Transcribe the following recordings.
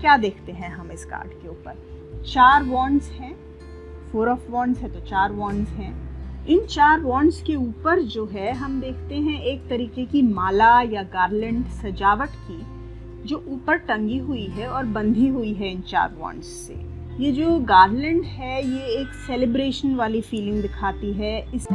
क्या देखते हैं हम इस कार्ड के ऊपर? 4 वॉन्ड्स हैं, 4 ऑफ वॉन्ड्स है तो 4 वॉन्ड्स हैं। इन 4 वॉन्ड्स के ऊपर जो है हम देखते हैं एक तरीके की माला या गार्लैंड सजावट की, जो ऊपर टंगी हुई है और बंधी हुई है इन 4 वॉन्ड्स से। ये जो गार्लैंड है ये एक सेलिब्रेशन वाली फीलिंग दिखाती है। इस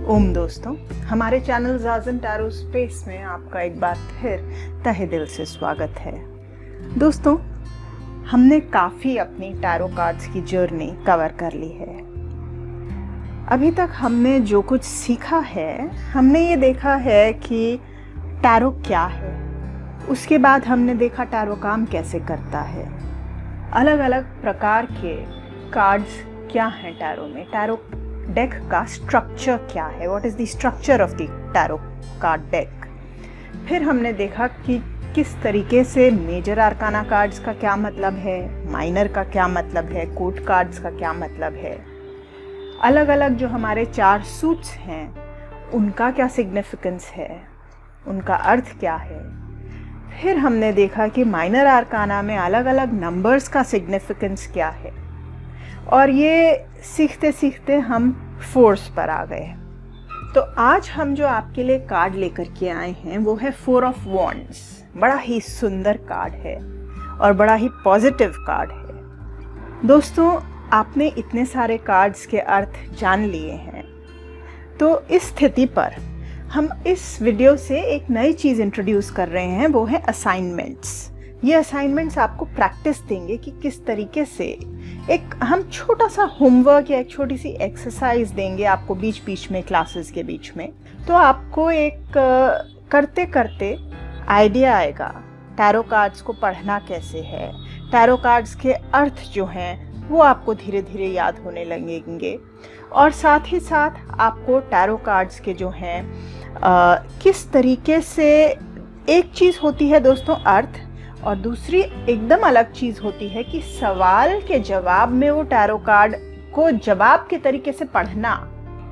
ओम दोस्तों, हमारे चैनल ज़ाज़न टैरो स्पेस में आपका एक बार फिर तहे दिल से स्वागत है। दोस्तों, हमने काफ़ी अपनी टैरो कार्ड्स की जर्नी कवर कर ली है। अभी तक हमने जो कुछ सीखा है, हमने ये देखा है कि टैरो क्या है। उसके बाद हमने देखा टैरो काम कैसे करता है। अलग अलग प्रकार के कार्ड्स क्या हैं टैरो में, टैरो डेक का स्ट्रक्चर क्या है, what is the structure of the tarot card deck. फिर हमने देखा कि किस तरीके से मेजर आर्काना कार्ड्स का क्या मतलब है, माइनर का क्या मतलब है, कोर्ट कार्ड्स का क्या मतलब है। अलग अलग जो हमारे 4 सूट्स हैं उनका क्या सिग्निफिकेंस है, उनका अर्थ क्या है। फिर हमने देखा कि माइनर आर्काना में अलग अलग नंबर्स का सिग्निफिकेंस क्या है। और ये सीखते सीखते हम फोर्स पर आ गए। तो आज हम जो आपके लिए कार्ड लेकर के आए हैं वो है 4 ऑफ वॉन्ड्स। बड़ा ही सुंदर कार्ड है और बड़ा ही पॉजिटिव कार्ड है। दोस्तों, आपने इतने सारे कार्ड्स के अर्थ जान लिए हैं, तो इस स्थिति पर हम इस वीडियो से एक नई चीज़ इंट्रोड्यूस कर रहे हैं, वो है असाइनमेंट्स। ये असाइनमेंट्स आपको प्रैक्टिस देंगे कि किस तरीके से एक हम छोटा सा होमवर्क या एक छोटी सी एक्सरसाइज देंगे आपको बीच बीच में, क्लासेस के बीच में। तो आपको एक करते करते आइडिया आएगा टैरो कार्ड्स को पढ़ना कैसे है। टैरो कार्ड्स के अर्थ जो हैं वो आपको धीरे धीरे याद होने लगेंगे। और साथ ही साथ आपको टैरो कार्ड्स के जो हैं किस तरीके से, एक चीज़ होती है दोस्तों अर्थ, और दूसरी एकदम अलग चीज़ होती है कि सवाल के जवाब में वो टैरो कार्ड को जवाब के तरीके से पढ़ना।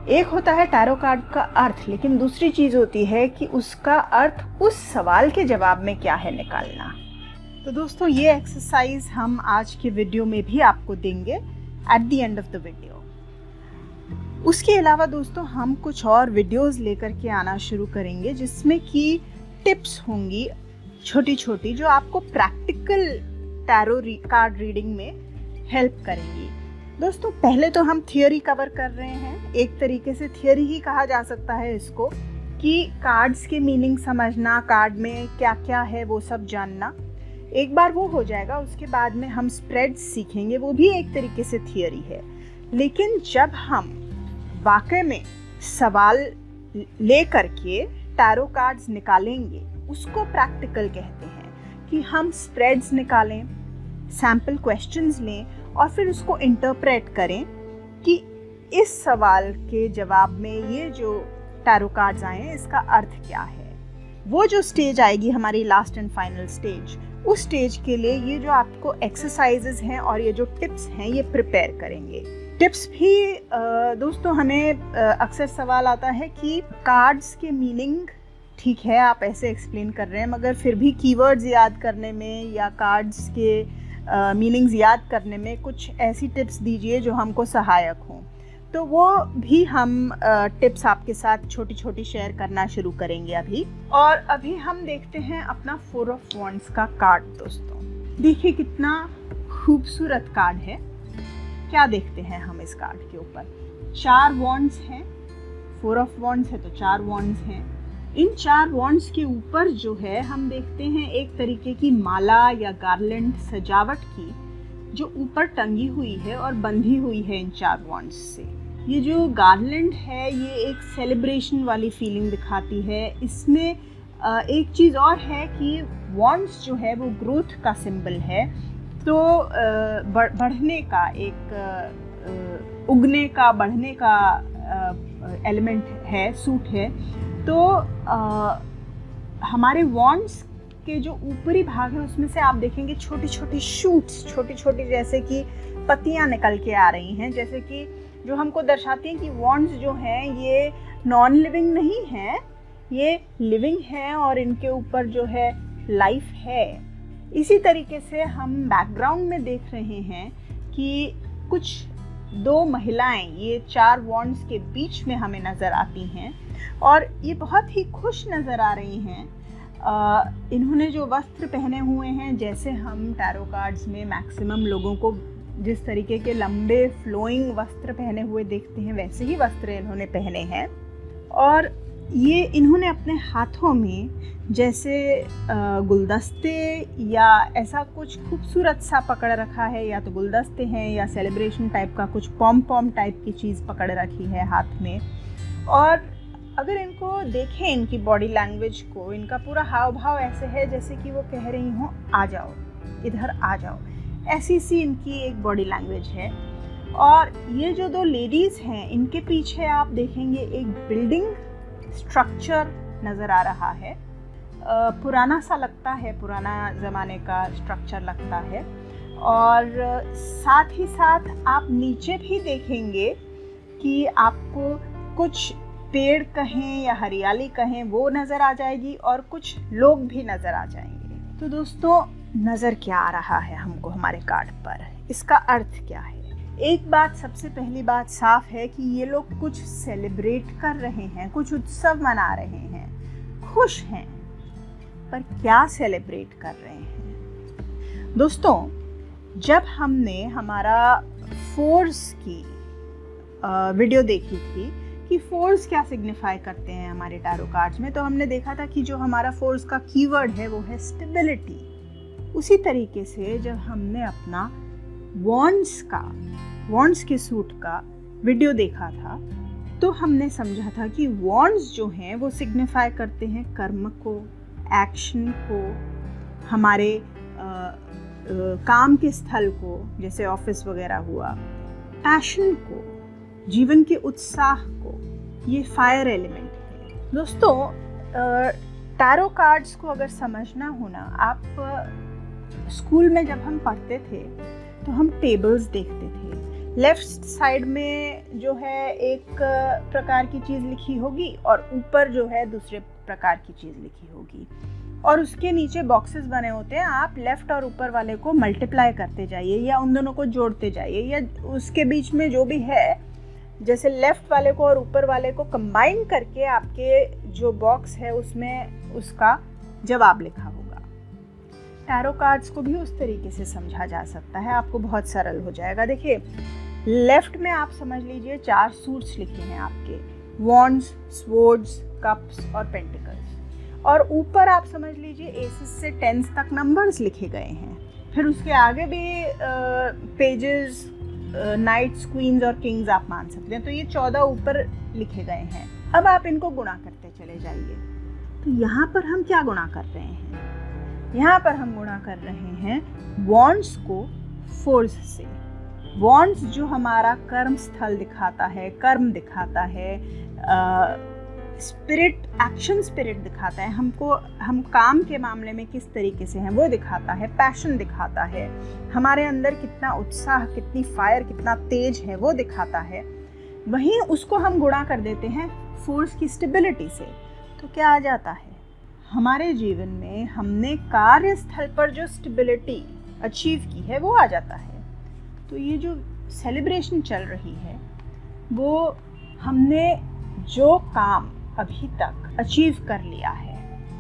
एक होता है टैरो कार्ड का अर्थ, लेकिन दूसरी चीज़ होती है कि उसका अर्थ उस सवाल के जवाब में क्या है निकालना। तो दोस्तों, ये एक्सरसाइज हम आज के वीडियो में भी आपको देंगे at the end of the video. उसके अलावा दोस्तों, हम कुछ और वीडियोस लेकर के आना शुरू करेंगे जिसमें कि टिप्स होंगी छोटी छोटी, जो आपको प्रैक्टिकल टैरो कार्ड रीडिंग में हेल्प करेंगी। दोस्तों, पहले तो हम थियोरी कवर कर रहे हैं। एक तरीके से थियोरी ही कहा जा सकता है इसको, कि कार्ड्स के मीनिंग समझना, कार्ड में क्या क्या है वो सब जानना। एक बार वो हो जाएगा, उसके बाद में हम स्प्रेड्स सीखेंगे, वो भी एक तरीके से थियोरी है। लेकिन जब हम वाकई में सवाल ले करके टैरो कार्ड्स निकालेंगे, उसको प्रैक्टिकल कहते हैं। कि हम स्प्रेड्स निकालें, सैम्पल क्वेश्चंस लें और फिर उसको इंटरप्रेट करें कि इस सवाल के जवाब में ये जो टैरो कार्ड्स आए हैं इसका अर्थ क्या है। वो जो स्टेज आएगी हमारी लास्ट एंड फाइनल स्टेज, उस स्टेज के लिए ये जो आपको एक्सरसाइजेज हैं और ये जो टिप्स हैं ये प्रिपेयर करेंगे। टिप्स भी दोस्तों, हमें अक्सर सवाल आता है कि कार्ड्स के मीनिंग, ठीक है आप ऐसे एक्सप्लेन कर रहे हैं, मगर फिर भी कीवर्ड्स याद करने में या कार्ड्स के मीनिंग्स याद करने में कुछ ऐसी टिप्स दीजिए जो हमको सहायक हों। तो वो भी हम टिप्स आपके साथ छोटी छोटी शेयर करना शुरू करेंगे अभी। और अभी हम देखते हैं अपना 4 ऑफ वॉन्ड्स का कार्ड। दोस्तों, देखिए कितना खूबसूरत कार्ड है। क्या देखते हैं हम इस कार्ड के ऊपर? 4 वॉन्ड्स हैं, 4 ऑफ वॉन्ड्स है तो 4 वॉन्ड्स हैं। इन 4 वॉन्ड्स के ऊपर जो है हम देखते हैं एक तरीके की माला या गार्लैंड सजावट की, जो ऊपर टंगी हुई है और बंधी हुई है इन 4 वॉन्ड्स से। ये जो गार्लैंड है ये एक सेलिब्रेशन वाली फीलिंग दिखाती है। इसमें एक चीज़ और है कि वॉन्ड्स जो है वो ग्रोथ का सिंबल है, तो बढ़ने का, एक उगने का, बढ़ने का एलिमेंट है, सूट है, तो हमारे वॉन्ड्स के जो ऊपरी भाग है उसमें से आप देखेंगे छोटी छोटी शूट्स, छोटी छोटी जैसे कि पत्तियां निकल के आ रही हैं, जैसे कि जो हमको दर्शाती हैं कि वॉन्ड्स जो हैं ये नॉन लिविंग नहीं है, ये लिविंग है और इनके ऊपर जो है लाइफ है। इसी तरीके से हम बैकग्राउंड में देख रहे हैं कि कुछ 2 महिलाएं ये 4 वॉन्ड्स के बीच में हमें नज़र आती हैं और ये बहुत ही खुश नज़र आ रही हैं। इन्होंने जो वस्त्र पहने हुए हैं, जैसे हम टैरो कार्ड्स में मैक्सिमम लोगों को जिस तरीके के लंबे फ्लोइंग वस्त्र पहने हुए देखते हैं, वैसे ही वस्त्र इन्होंने पहने हैं। और ये इन्होंने अपने हाथों में जैसे गुलदस्ते या ऐसा कुछ खूबसूरत सा पकड़ रखा है, या तो गुलदस्ते हैं या सेलिब्रेशन टाइप का कुछ पॉम टाइप की चीज़ पकड़ रखी है हाथ में। और अगर इनको देखें, इनकी बॉडी लैंग्वेज को, इनका पूरा हाव भाव ऐसे है जैसे कि वो कह रही हों आ जाओ, इधर आ जाओ, ऐसी सी इनकी एक बॉडी लैंग्वेज है। और ये जो 2 लेडीज़ हैं, इनके पीछे आप देखेंगे एक बिल्डिंग स्ट्रक्चर नज़र आ रहा है, पुराना सा लगता है, पुराना ज़माने का स्ट्रक्चर लगता है। और साथ ही साथ आप नीचे भी देखेंगे कि आपको कुछ पेड़ कहें या हरियाली कहें वो नज़र आ जाएगी और कुछ लोग भी नज़र आ जाएंगे। तो दोस्तों, नज़र क्या आ रहा है हमको हमारे कार्ड पर, इसका अर्थ क्या है? एक बात, सबसे पहली बात साफ है कि ये लोग कुछ सेलिब्रेट कर रहे हैं, कुछ उत्सव मना रहे हैं, खुश हैं, पर क्या सेलिब्रेट कर रहे हैं? दोस्तों, जब हमने हमारा फोर्स की वीडियो देखी थी कि फोर्स क्या सिग्निफाई करते हैं हमारे टैरो कार्ड्स में, तो हमने देखा था कि जो हमारा फोर्स का कीवर्ड है वो है स्टेबिलिटी। उसी तरीके से जब हमने अपना वॉन्ड्स के सूट का वीडियो देखा था, तो हमने समझा था कि वॉन्ड्स जो हैं वो सिग्निफाई करते हैं कर्म को, एक्शन को, हमारे काम के स्थल को, जैसे ऑफिस वगैरह हुआ, पैशन को, जीवन के उत्साह को। ये फायर एलिमेंट है। दोस्तों, टैरो कार्ड्स को अगर समझना हो ना, आप स्कूल में जब हम पढ़ते थे तो हम टेबल्स देखते थे। लेफ्ट साइड में जो है एक प्रकार की चीज़ लिखी होगी और ऊपर जो है दूसरे प्रकार की चीज़ लिखी होगी, और उसके नीचे बॉक्सेस बने होते हैं। आप लेफ्ट और ऊपर वाले को मल्टीप्लाई करते जाइए या उन दोनों को जोड़ते जाइए, या उसके बीच में जो भी है, जैसे लेफ्ट वाले को और ऊपर वाले को कंबाइन करके आपके जो बॉक्स है उसमें उसका जवाब लिखा होगा। टैरो कार्ड्स को भी उस तरीके से समझा जा सकता है, आपको बहुत सरल हो जाएगा। देखिए, लेफ्ट में आप समझ लीजिए 4 सूट्स लिखे हैं आपके, वॉन्ड्स, स्वॉर्ड्स, कप्स और पेंटिकल्स, और ऊपर आप समझ लीजिए एसेस से 10 तक नंबर्स लिखे गए हैं। फिर उसके आगे भी पेजेस, नाइट्स, क्वींस और किंग्स आप मान सकते हैं। तो ये 14 ऊपर लिखे गए हैं। अब आप इनको गुणा करते चले जाइए। तो यहाँ पर हम क्या गुणा कर रहे हैं? यहाँ पर हम गुणा कर रहे हैं वॉन्ड्स को फोर्स से। वॉन्ड्स जो हमारा कर्म स्थल दिखाता है, कर्म दिखाता है, स्पिरिट, एक्शन स्पिरिट दिखाता है, हम काम के मामले में किस तरीके से हैं वो दिखाता है, पैशन दिखाता है, हमारे अंदर कितना उत्साह, कितनी फायर, कितना तेज है वो दिखाता है। वहीं उसको हम गुणा कर देते हैं फोर्स की स्टेबिलिटी से। तो क्या आ जाता है? हमारे जीवन में हमने कार्यस्थल पर जो स्टेबिलिटी अचीव की है वो आ जाता है। तो ये जो सेलिब्रेशन चल रही है, वो हमने जो काम अभी तक अचीव कर लिया है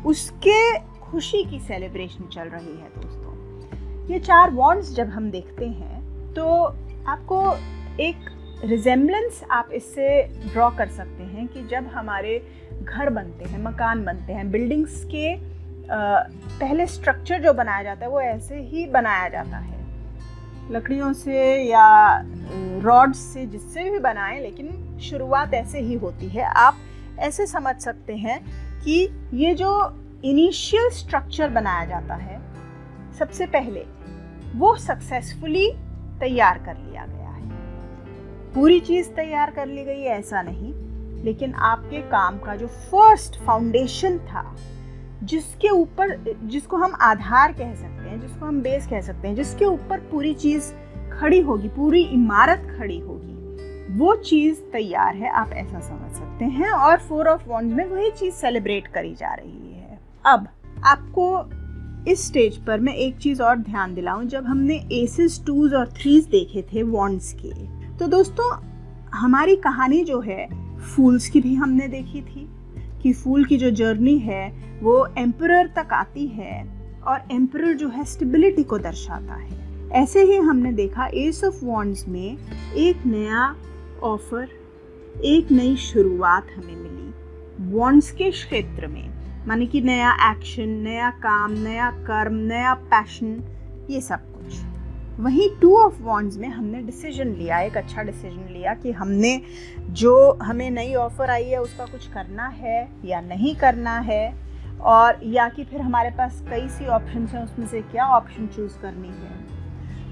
उसके खुशी की सेलिब्रेशन चल रही है। दोस्तों, ये 4 वॉन्ड्स जब हम देखते हैं तो आपको एक रिजेम्बलेंस आप इससे ड्रॉ कर सकते हैं कि जब हमारे घर बनते हैं, मकान बनते हैं, बिल्डिंग्स के पहले स्ट्रक्चर जो बनाया जाता है वो ऐसे ही बनाया जाता है, लकड़ियों से या रॉड्स से, जिससे भी बनाएं, लेकिन शुरुआत ऐसे ही होती है। आप ऐसे समझ सकते हैं कि ये जो इनिशियल स्ट्रक्चर बनाया जाता है, सबसे पहले वो सक्सेसफुली तैयार कर लिया गया है। पूरी चीज़ तैयार कर ली गई है ऐसा नहीं, लेकिन आपके काम का जो फर्स्ट फाउंडेशन था, जिसके ऊपर, जिसको हम आधार कह सकते हैं, जिसको हम बेस कह सकते हैं, जिसके ऊपर पूरी चीज खड़ी होगी, पूरी इमारत खड़ी होगी, वो चीज तैयार है, आप ऐसा समझ सकते हैं। और 4 ऑफ वॉन्ड्स में वही चीज सेलिब्रेट करी जा रही है। अब आपको इस स्टेज पर मैं एक चीज और ध्यान दिलाऊं, जब हमने एसेस, 2s और 3s देखे थे वॉन्ड्स के, तो दोस्तों हमारी कहानी जो है फूल्स की भी हमने देखी थी कि फूल की जो जर्नी है वो एम्परर तक आती है और एम्परर जो है स्टेबिलिटी को दर्शाता है। ऐसे ही हमने देखा एस ऑफ वॉन्ड्स में एक नया ऑफर, एक नई शुरुआत हमें मिली वॉन्ड्स के क्षेत्र में, माने कि नया एक्शन, नया काम, नया कर्म, नया पैशन, ये सब कुछ। वहीं 2 ऑफ वॉन्ड्स में हमने डिसीजन लिया, एक अच्छा डिसीजन लिया कि हमने जो हमें नई ऑफर आई है उसका कुछ करना है या नहीं करना है, और या कि फिर हमारे पास कई सी ऑप्शंस हैं, उसमें से क्या ऑप्शन चूज करनी है।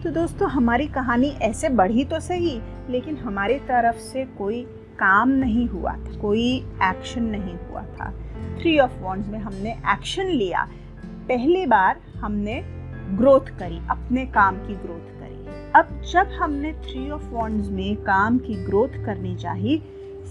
तो दोस्तों हमारी कहानी ऐसे बढ़ी तो सही, लेकिन हमारी तरफ से कोई काम नहीं हुआ था, कोई एक्शन नहीं हुआ था। 3 ऑफ वॉन्ड्स में हमने एक्शन लिया, पहली बार हमने ग्रोथ करी, अपने काम की ग्रोथ करी। अब जब हमने 3 ऑफ वॉन्ड्स में काम की ग्रोथ करनी चाहिए,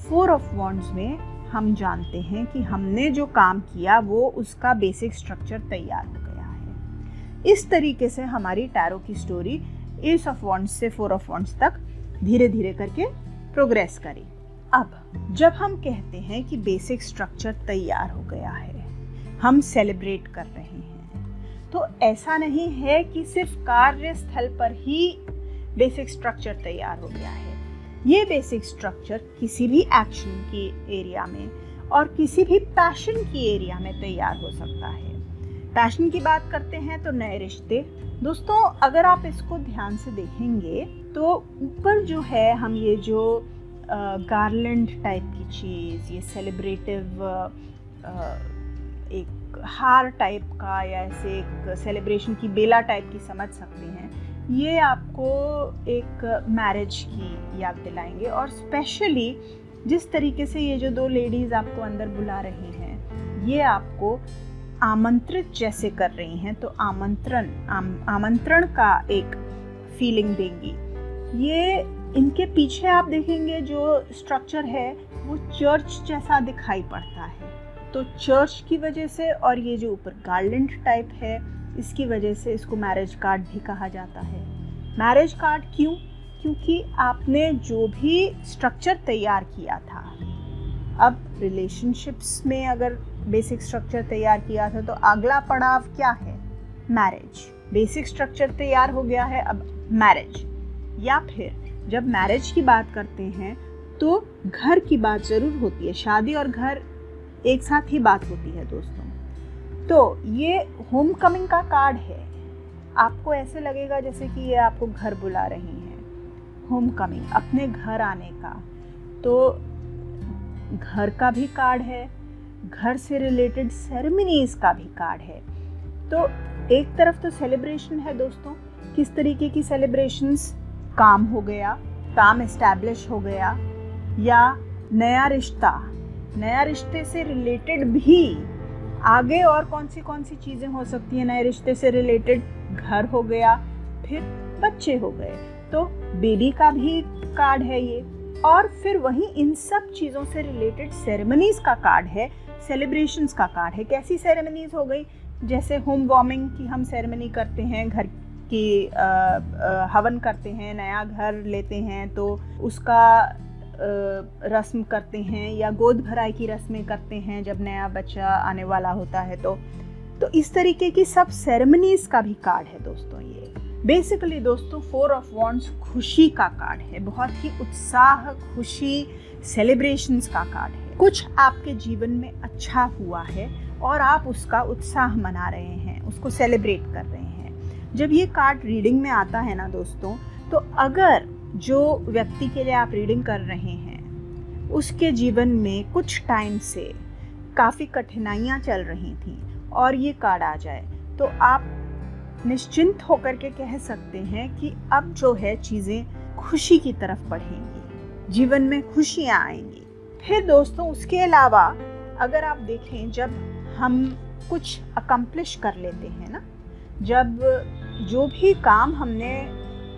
4 ऑफ वॉन्ड्स में हम जानते हैं कि हमने जो काम किया वो उसका बेसिक स्ट्रक्चर तैयार हो गया है। इस तरीके से हमारी टैरो की स्टोरी एस ऑफ वॉन्ड्स से 4 ऑफ वॉन्ड्स तक धीरे धीरे करके प्रोग्रेस करी। अब जब हम कहते हैं कि बेसिक स्ट्रक्चर तैयार हो गया है, हम सेलिब्रेट कर रहे हैं, तो ऐसा नहीं है कि सिर्फ कार्यस्थल पर ही बेसिक स्ट्रक्चर तैयार हो गया है। ये बेसिक स्ट्रक्चर किसी भी एक्शन की एरिया में और किसी भी पैशन की एरिया में तैयार हो सकता है। पैशन की बात करते हैं तो नए रिश्ते। दोस्तों अगर आप इसको ध्यान से देखेंगे तो ऊपर जो है हम ये जो गार्लैंड टाइप की चीज़, ये सेलिब्रेटिव एक हार टाइप का या ऐसे एक सेलिब्रेशन की बेला टाइप की समझ सकते हैं, ये आपको एक मैरिज की याद दिलाएंगे। और स्पेशली जिस तरीके से ये जो 2 लेडीज़ आपको अंदर बुला रही हैं, ये आपको आमंत्रित जैसे कर रही हैं, तो आमंत्रण का एक फीलिंग देंगी। ये इनके पीछे आप देखेंगे जो स्ट्रक्चर है वो चर्च जैसा दिखाई पड़ता है, तो चर्च की वजह से और ये जो ऊपर गार्लैंड टाइप है इसकी वजह से इसको मैरिज कार्ड भी कहा जाता है। मैरिज कार्ड क्यों? क्योंकि आपने जो भी स्ट्रक्चर तैयार किया था, अब रिलेशनशिप्स में अगर बेसिक स्ट्रक्चर तैयार किया था तो अगला पड़ाव क्या है? मैरिज। बेसिक स्ट्रक्चर तैयार हो गया है, अब मैरिज। या फिर जब मैरिज की बात करते हैं तो घर की बात जरूर होती है, शादी और घर एक साथ ही बात होती है दोस्तों। तो ये होम कमिंग का कार्ड है, आपको ऐसे लगेगा जैसे कि ये आपको घर बुला रही हैं, होम कमिंग, अपने घर आने का। तो घर का भी कार्ड है, घर से रिलेटेड सेरेमनीज का भी कार्ड है। तो एक तरफ तो सेलिब्रेशन है दोस्तों, किस तरीके की सेलिब्रेशंस? काम हो गया, काम एस्टैब्लिश हो गया, या नया रिश्ता, नया रिश्ते से रिलेटेड भी आगे और कौन सी चीज़ें हो सकती हैं नए रिश्ते से रिलेटेड? घर हो गया, फिर बच्चे हो गए, तो बेबी का भी कार्ड है ये। और फिर वहीं इन सब चीज़ों से रिलेटेड सेरेमनीज का कार्ड है, सेलिब्रेशंस का कार्ड है। कैसी सेरेमनीज हो गई? जैसे होम वार्मिंग की हम सेरेमनी करते हैं, घर की हवन करते हैं, नया घर लेते हैं तो उसका रस्म करते हैं, या गोद भराई की रस्में करते हैं जब नया बच्चा आने वाला होता है। तो इस तरीके की सब सेरेमनीज का भी कार्ड है दोस्तों। ये बेसिकली दोस्तों 4 ऑफ वॉन्ड्स खुशी का कार्ड है, बहुत ही उत्साह, खुशी, सेलिब्रेशंस का कार्ड है। कुछ आपके जीवन में अच्छा हुआ है और आप उसका उत्साह मना रहे हैं, उसको सेलिब्रेट कर रहे हैं। जब ये कार्ड रीडिंग में आता है ना दोस्तों, तो अगर जो व्यक्ति के लिए आप रीडिंग कर रहे हैं उसके जीवन में कुछ टाइम से काफ़ी कठिनाइयाँ चल रही थी और ये कार्ड आ जाए, तो आप निश्चिंत होकर के कह सकते हैं कि अब जो है चीज़ें खुशी की तरफ बढ़ेंगी, जीवन में खुशियाँ आएंगी। फिर दोस्तों उसके अलावा अगर आप देखें, जब हम कुछ अकम्प्लिश कर लेते हैं ना, जब जो भी काम हमने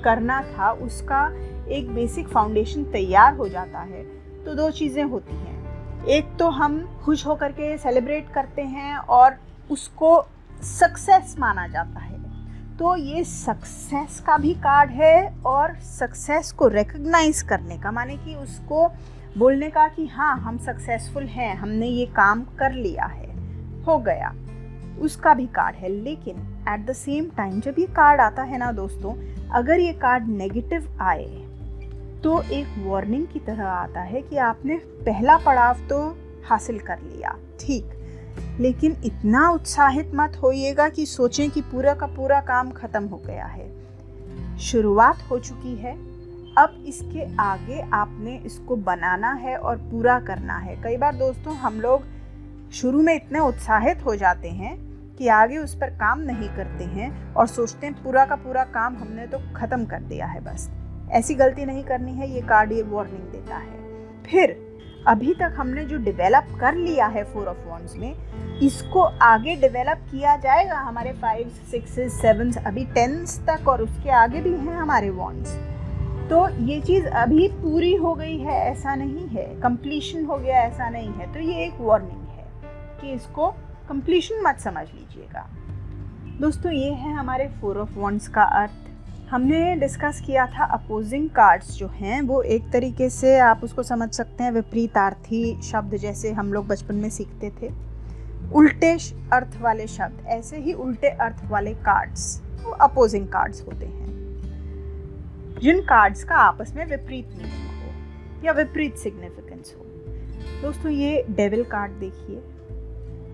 करना था उसका एक बेसिक फाउंडेशन तैयार हो जाता है, तो दो चीज़ें होती हैं। एक तो हम खुश होकर के सेलिब्रेट करते हैं और उसको सक्सेस माना जाता है। तो ये सक्सेस का भी कार्ड है और सक्सेस को रिकग्नाइज करने का, माने कि उसको बोलने का कि हाँ हम सक्सेसफुल हैं, हमने ये काम कर लिया है, हो गया, उसका भी कार्ड है। लेकिन एट द सेम टाइम जब ये कार्ड आता है ना दोस्तों, अगर ये कार्ड नेगेटिव आए तो एक वार्निंग की तरह आता है कि आपने पहला पड़ाव तो हासिल कर लिया, ठीक, लेकिन इतना उत्साहित मत होइएगा कि सोचें कि पूरा का पूरा काम खत्म हो गया है। शुरुआत हो चुकी है, अब इसके आगे आपने इसको बनाना है और पूरा करना है। कई बार दोस्तों हम लोग शुरू में इतने उत्साहित हो जाते हैं कि आगे उस पर काम नहीं करते हैं और सोचते हैं पूरा का पूरा काम हमने तो ख़त्म कर दिया है, बस ऐसी गलती नहीं करनी है। ये कार्ड ये वार्निंग देता है। फिर अभी तक हमने जो डेवलप कर लिया है 4 ऑफ वॉन्ड्स में, इसको आगे डेवलप किया जाएगा। हमारे 5, 6, 7 अभी 10 तक और उसके आगे भी हैं हमारे वॉन्ड्स। तो ये चीज़ अभी पूरी हो गई है ऐसा नहीं है, कंप्लीशन हो गया ऐसा नहीं है। तो ये एक वार्निंग है कि इसको कंप्लीशन मत समझ लीजिएगा। दोस्तों ये है हमारे 4 ऑफ वॉन्ड्स का अर्थ। हमने डिस्कस किया था अपोजिंग कार्ड्स जो हैं वो एक तरीके से आप उसको समझ सकते हैं विपरीतार्थी शब्द, जैसे हम लोग बचपन में सीखते थे, उल्टे अर्थ वाले शब्द, ऐसे ही उल्टे अर्थ वाले कार्ड्स वो अपोजिंग कार्ड्स होते हैं, जिन कार्ड्स का आपस में विपरीत मीनिंग हो या विपरीत सिग्निफिकेंस हो। दोस्तों ये डेविल कार्ड देखिए,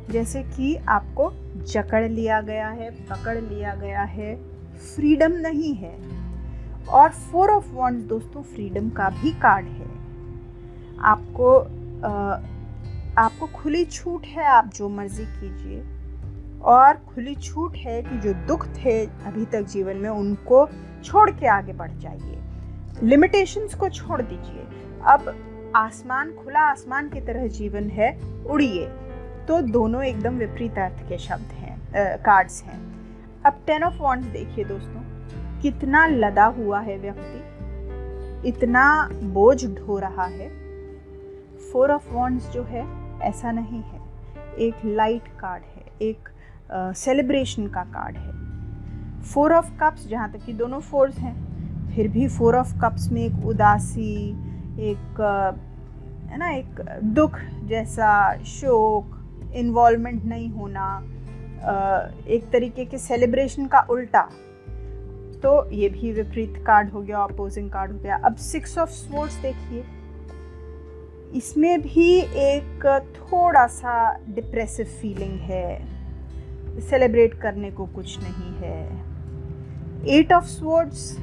जैसे कि आपको जकड़ लिया गया है, पकड़ लिया गया है, फ्रीडम नहीं है। और 4 ऑफ वॉन्ड्स दोस्तों फ्रीडम का भी कार्ड है। आपको खुली छूट है, आप जो मर्जी कीजिए, और खुली छूट है कि जो दुख थे अभी तक जीवन में उनको छोड़ के आगे बढ़ जाइए, लिमिटेशंस को छोड़ दीजिए। अब आसमान, खुला आसमान की तरह जीवन है, उड़िए। तो दोनों एकदम विपरीत अर्थ के शब्द हैं, कार्ड्स हैं। अब 10 ऑफ वॉन्ड्स देखिए दोस्तों, कितना लदा हुआ है व्यक्ति, इतना बोझ ढो रहा है। 4 ऑफ वॉन्ड्स जो है ऐसा नहीं है, एक लाइट कार्ड है, एक सेलिब्रेशन का कार्ड है। 4 ऑफ कप्स, जहाँ तक कि दोनों 4s हैं, फिर भी 4 ऑफ कप्स में एक उदासी, एक है ना, एक दुख जैसा, शोक, इन्वॉल्वमेंट नहीं होना, एक तरीके के सेलिब्रेशन का उल्टा। तो ये भी विपरीत कार्ड हो गया, अपोजिंग कार्ड हो गया। अब 6 ऑफ स्वॉर्ड्स देखिए, इसमें भी एक थोड़ा सा डिप्रेसिव फीलिंग है, सेलिब्रेट करने को कुछ नहीं है। 8 ऑफ स्वॉर्ड्स,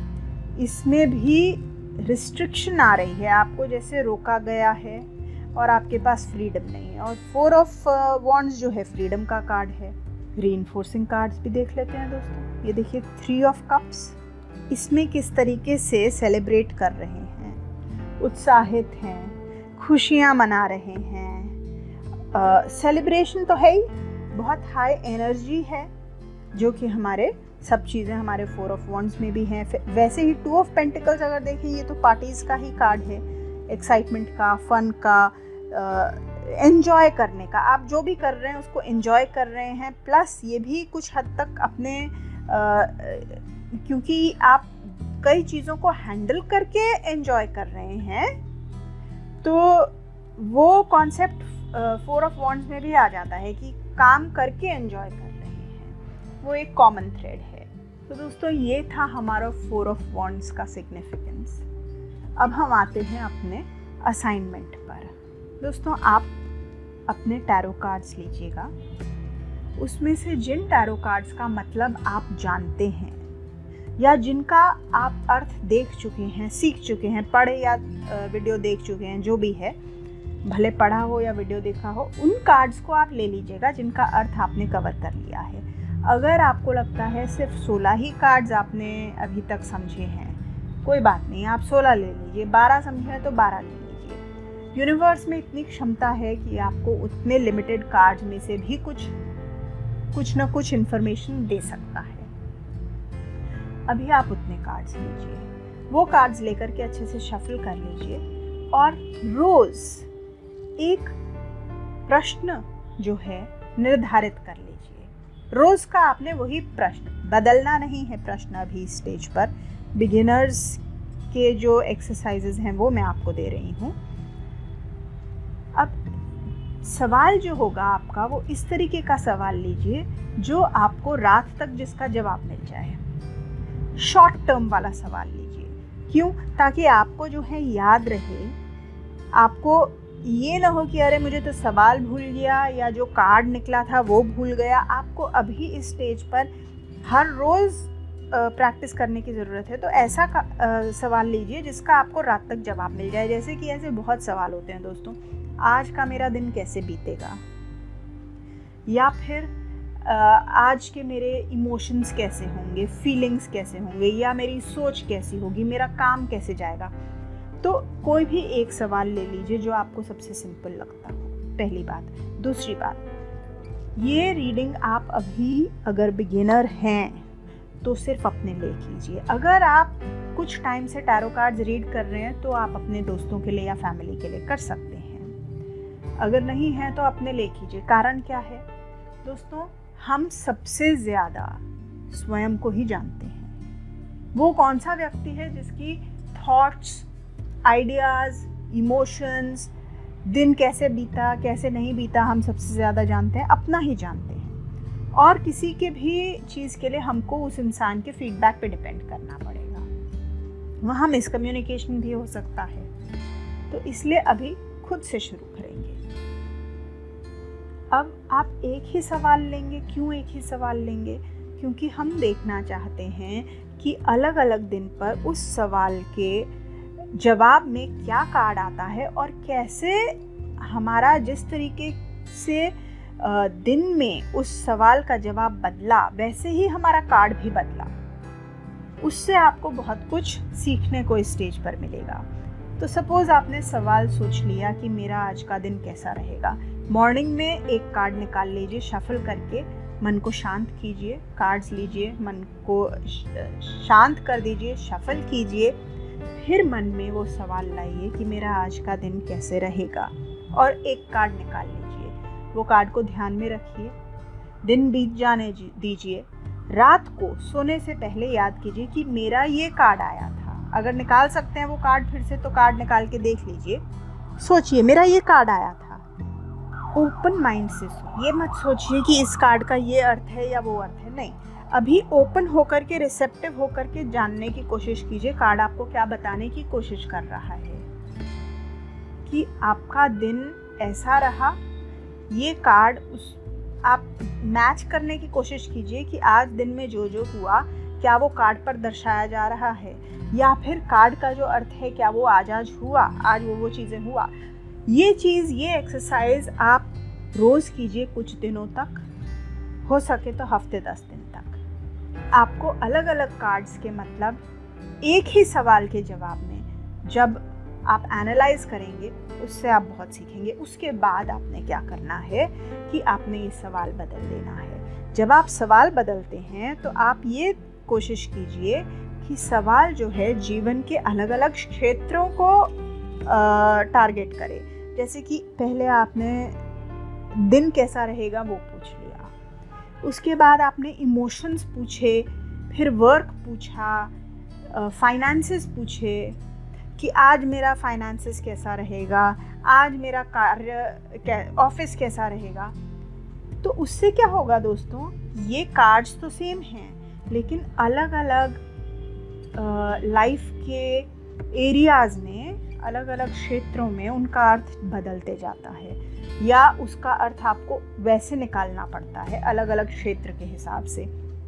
इसमें भी रिस्ट्रिक्शन आ रही है, आपको जैसे रोका गया है और आपके पास फ्रीडम नहीं है। और 4 ऑफ वॉन्ड्स जो है फ्रीडम का कार्ड है। रीइंफोर्सिंग कार्ड्स भी देख लेते हैं दोस्तों। ये देखिए 3 ऑफ कप्स, इसमें किस तरीके से सेलिब्रेट कर रहे हैं, उत्साहित हैं, खुशियाँ मना रहे हैं। सेलिब्रेशन तो है ही, बहुत हाई एनर्जी है, जो कि हमारे सब चीज़ें हमारे 4 ऑफ वॉन्ड्स में भी हैं। वैसे ही 2 ऑफ पेंटिकल्स अगर देखें, ये तो पार्टीज़ का ही कार्ड है, एक्साइटमेंट का, फन का, एंजॉय करने का। आप जो भी कर रहे हैं उसको एंजॉय कर रहे हैं, प्लस ये भी कुछ हद तक अपने क्योंकि आप कई चीज़ों को हैंडल करके एंजॉय कर रहे हैं, तो वो कॉन्सेप्ट 4 ऑफ वॉन्ड्स में भी आ जाता है कि काम करके एंजॉय कर रहे हैं, वो एक कॉमन थ्रेड है। तो दोस्तों ये था हमारा 4 ऑफ वॉन्ड्स का सिग्निफिकेंस। अब हम आते हैं अपने असाइनमेंट पर। दोस्तों आप अपने टैरो कार्ड्स लीजिएगा, उसमें से जिन टैरो कार्ड्स का मतलब आप जानते हैं या जिनका आप अर्थ देख चुके हैं, सीख चुके हैं, पढ़े या वीडियो देख चुके हैं, जो भी है, भले पढ़ा हो या वीडियो देखा हो, उन कार्ड्स को आप ले लीजिएगा जिनका अर्थ आपने कवर कर लिया है। अगर आपको लगता है सिर्फ 16 ही कार्ड्स आपने अभी तक समझे हैं, कोई बात नहीं, आप 16 ले लीजिए, 12 समझे हैं तो 12 ले लीजिए। यूनिवर्स में इतनी क्षमता है कि आपको उतने लिमिटेड कार्ड्स में से भी कुछ ना कुछ इंफॉर्मेशन दे सकता है। अभी आप उतने कार्ड्स लीजिए, वो कार्ड्स लेकर के अच्छे से शफल कर लीजिए और रोज एक प्रश्न जो है निर्धारित कर लीजिए। रोज का आपने वही प्रश्न, बदलना नहीं है प्रश्न अभी स्टेज पर। बिगिनर्स के जो एक्सरसाइजेज हैं वो मैं आपको दे रही हूँ। अब सवाल जो होगा आपका वो इस तरीके का सवाल लीजिए जो आपको रात तक जिसका जवाब मिल जाए। शॉर्ट टर्म वाला सवाल लीजिए। क्यों? ताकि आपको जो है याद रहे, आपको ये ना हो कि अरे मुझे तो सवाल भूल गया या जो कार्ड निकला था वो भूल गया। आपको अभी इस स्टेज पर हर रोज़ प्रैक्टिस करने की ज़रूरत है। तो ऐसा सवाल लीजिए जिसका आपको रात तक जवाब मिल जाए। जैसे कि ऐसे बहुत सवाल होते हैं दोस्तों, आज का मेरा दिन कैसे बीतेगा, या फिर आज के मेरे इमोशंस कैसे होंगे, फीलिंग्स कैसे होंगे, या मेरी सोच कैसी होगी, मेरा काम कैसे जाएगा। तो कोई भी एक सवाल ले लीजिए जो आपको सबसे सिंपल लगता हो, पहली बात। दूसरी बात, ये रीडिंग आप अभी अगर बिगिनर हैं तो सिर्फ अपने लिए कीजिए। अगर आप कुछ टाइम से टैरो कार्ड्स रीड कर रहे हैं तो आप अपने दोस्तों के लिए या फैमिली के लिए कर सकते हैं। अगर नहीं है तो अपने लिए कीजिए। कारण क्या है दोस्तों? हम सबसे ज़्यादा स्वयं को ही जानते हैं। वो कौन सा व्यक्ति है जिसकी थॉट्स, आइडियाज़, इमोशंस, दिन कैसे बीता कैसे नहीं बीता हम सबसे ज़्यादा जानते हैं, अपना ही जानते हैं। और किसी के भी चीज़ के लिए हमको उस इंसान के फीडबैक पे डिपेंड करना पड़ेगा। वहाँ मिसकम्युनिकेशन भी हो सकता है। तो इसलिए अभी खुद से शुरू करेंगे। अब आप एक ही सवाल लेंगे। क्यों एक ही सवाल लेंगे? क्योंकि हम देखना चाहते हैं कि अलग अलग दिन पर उस सवाल के जवाब में क्या कार्ड आता है और कैसे हमारा जिस तरीके से दिन में उस सवाल का जवाब बदला वैसे ही हमारा कार्ड भी बदला। उससे आपको बहुत कुछ सीखने को इस स्टेज पर मिलेगा। तो सपोज आपने सवाल सोच लिया कि मेरा आज का दिन कैसा रहेगा। मॉर्निंग में एक कार्ड निकाल लीजिए, शफल करके मन को शांत कीजिए। कार्ड्स लीजिए, मन को शांत कर दीजिए, शफल कीजिए। फिर मन में वो सवाल लाइए कि मेरा आज का दिन कैसे रहेगा, और एक कार्ड निकाल लीजिए। वो कार्ड को ध्यान में रखिए। दिन बीत जाने दीजिए। रात को सोने से पहले याद कीजिए कि मेरा ये कार्ड आया था। अगर निकाल सकते हैं वो कार्ड फिर से तो कार्ड निकाल के देख लीजिए। सोचिए मेरा ये कार्ड आया था। ओपन माइंड से ये मत सोचिए कि इस कार्ड का ये अर्थ है या वो अर्थ है। नहीं, अभी ओपन होकर के, रिसेप्टिव होकर के जानने की कोशिश कीजिए कार्ड आपको क्या बताने की कोशिश कर रहा है। कि आपका दिन ऐसा रहा, ये कार्ड आप मैच करने की कोशिश कीजिए कि आज दिन में जो जो हुआ क्या वो कार्ड पर दर्शाया जा रहा है, या फिर कार्ड का जो अर्थ है क्या वो आज हुआ, आज वो चीज़ें हुआ। ये चीज़, ये एक्सरसाइज आप रोज़ कीजिए कुछ दिनों तक, हो सके तो हफ्ते 10 दिन तक। आपको अलग अलग कार्ड्स के मतलब एक ही सवाल के जवाब में जब आप एनालाइज करेंगे उससे आप बहुत सीखेंगे। उसके बाद आपने क्या करना है कि आपने ये सवाल बदल देना है। जब आप सवाल बदलते हैं तो आप ये कोशिश कीजिए कि सवाल जो है जीवन के अलग अलग क्षेत्रों को टारगेट करे। जैसे कि पहले आपने दिन कैसा रहेगा वो पूछ लिया, उसके बाद आपने इमोशंस पूछे, फिर वर्क पूछा, फाइनेंसेस पूछे कि आज मेरा फाइनेंसेस कैसा रहेगा, आज मेरा कार्य ऑफिस कैसा रहेगा। तो उससे क्या होगा दोस्तों, ये कार्ड्स तो सेम हैं लेकिन अलग अलग लाइफ के एरियाज़ में, अलग अलग क्षेत्रों में उनका अर्थ बदलते जाता है, या उसका अर्थ आपको वैसे निकालना पड़ता है अलग अलग क्षेत्र के हिसाब से।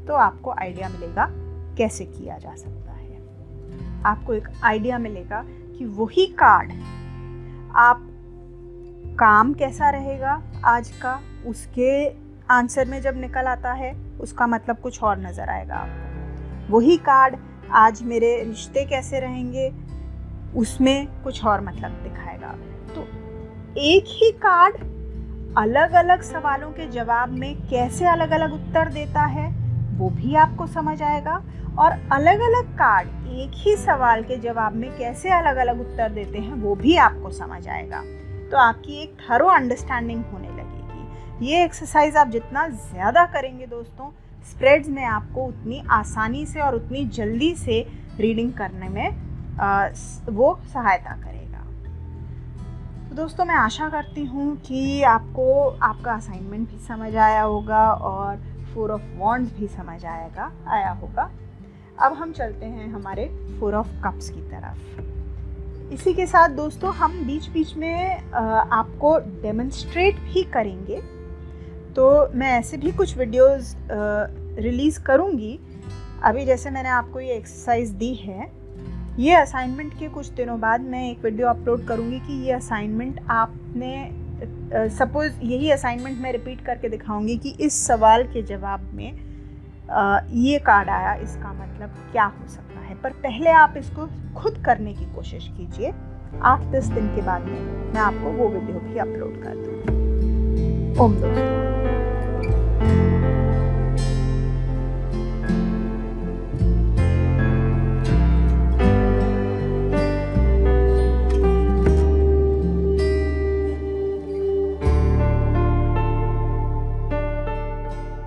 तो आपको आइडिया मिलेगा कैसे किया जा सकता है। आपको एक आइडिया मिलेगा कि वही कार्ड आप काम कैसा रहेगा आज का, उसके आंसर में जब निकल आता है उसका मतलब कुछ और नज़र आएगा आपको। वही कार्ड आज मेरे रिश्ते कैसे रहेंगे, उसमें कुछ और मतलब दिखाएगा। तो एक ही कार्ड अलग अलग सवालों के जवाब में कैसे अलग अलग उत्तर देता है वो भी आपको समझ आएगा, और अलग अलग कार्ड एक ही सवाल के जवाब में कैसे अलग अलग उत्तर देते हैं वो भी आपको समझ आएगा। तो आपकी एक थरो अंडरस्टैंडिंग होने लगेगी। ये एक्सरसाइज आप जितना ज़्यादा करेंगे दोस्तों, स्प्रेड्स में आपको उतनी आसानी से और उतनी जल्दी से रीडिंग करने में वो सहायता करेगा। तो दोस्तों मैं आशा करती हूँ कि आपको आपका असाइनमेंट भी समझ आया होगा और 4 ऑफ वॉन्ड्स भी समझ आया होगा। अब हम चलते हैं हमारे 4 ऑफ कप्स की तरफ। इसी के साथ दोस्तों हम बीच बीच में आपको डेमोन्स्ट्रेट भी करेंगे, तो मैं ऐसे भी कुछ वीडियोस रिलीज़ करूँगी। अभी जैसे मैंने आपको ये एक्सरसाइज दी है, ये असाइनमेंट के कुछ दिनों बाद मैं एक वीडियो अपलोड करूँगी कि ये असाइनमेंट आपने सपोज़ यही असाइनमेंट मैं रिपीट करके दिखाऊंगी कि इस सवाल के जवाब में ये कार्ड आया, इसका मतलब क्या हो सकता है। पर पहले आप इसको खुद करने की कोशिश कीजिए। 8-10 दिन के बाद में मैं आपको वो वीडियो भी अपलोड कर दूँगी। ओम दोस्तों।